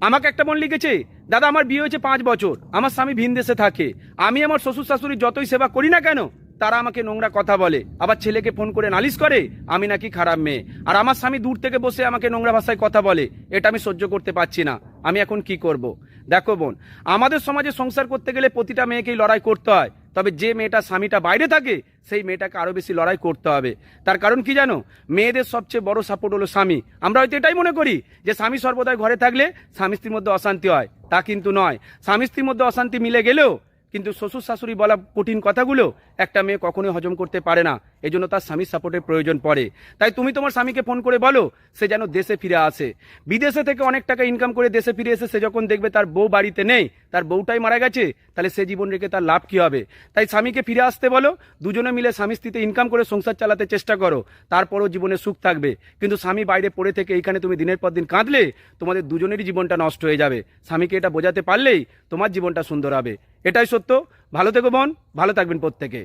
আমাকে একটা বোন লিখেছে, দাদা আমার বিয়ে হয়েছে 5 বছর, আমার স্বামী ভিন দেশে থাকে, আমি আমার শ্বশুর শাশুড়ি যতই সেবা করি না কেন তারা আমাকে নোংরা কথা বলে, আবার ছেলেকে ফোন করে নালিশ করে আমি নাকি খারাপ মেয়ে, আর আমার স্বামী দূর থেকে বসে আমাকে নোংরা ভাষায় কথা বলে, এটা আমি সহ্য করতে পারছি না, আমি এখন কি করব। দেখো বোন, আমাদের সমাজে সংসার করতে গেলে প্রতিটা মেয়েকেই লড়াই করতে হয়, তবে যে মেয়েটা স্বামীটা বাইরে থাকে সেই মেয়েটাকে আরো বেশি লড়াই করতে হবে। তার কারণ কি জানো, মেয়েদের সবচেয়ে বড় সাপোর্ট হলো স্বামী। আমরা হয়তো এটাই মনে করি যে স্বামী সর্বদাই ঘরে থাকলে স্বামী স্ত্রীর মধ্যে অশান্তি হয়, তা কিন্তু নয়। স্বামী স্ত্রীর মধ্যে অশান্তি মিলে গেলেও কিন্তু শ্বশুর শাশুড়ি বলা কঠিন কথাগুলো একটা মেয়ে কখনোই হজম করতে পারে না, এই জন্য তার স্বামীর সাপোর্টের প্রয়োজন পড়ে। তাই তুমি তোমার স্বামীকে ফোন করে বলো সে যেন দেশে ফিরে আসে। বিদেশে থেকে অনেক টাকা ইনকাম করে দেশে ফিরে এসে সে যখন দেখবে তার বউ বাড়িতে নেই, তার বউটাই মারা গেছে, তাহলে সে জীবন রেখে তার লাভ কি হবে। তাই স্বামীকে ফিরে আসতে বলো, দুজনে মিলে স্বামী স্ত্রীতে ইনকাম করে সংসার চালাতে চেষ্টা করো, তারপরও জীবনে সুখ থাকবে। কিন্তু স্বামী বাইরে পড়ে থেকে এইখানে তুমি দিনের পর দিন কাঁদলে তোমাদের দুজনেরই জীবনটা নষ্ট হয়ে যাবে। স্বামীকে এটা বোঝাতে পারলেই তোমার জীবনটা সুন্দর হবে, এটাই সত্য। ভালো থেকো বোন, ভালো থাকবেন প্রত্যেকে।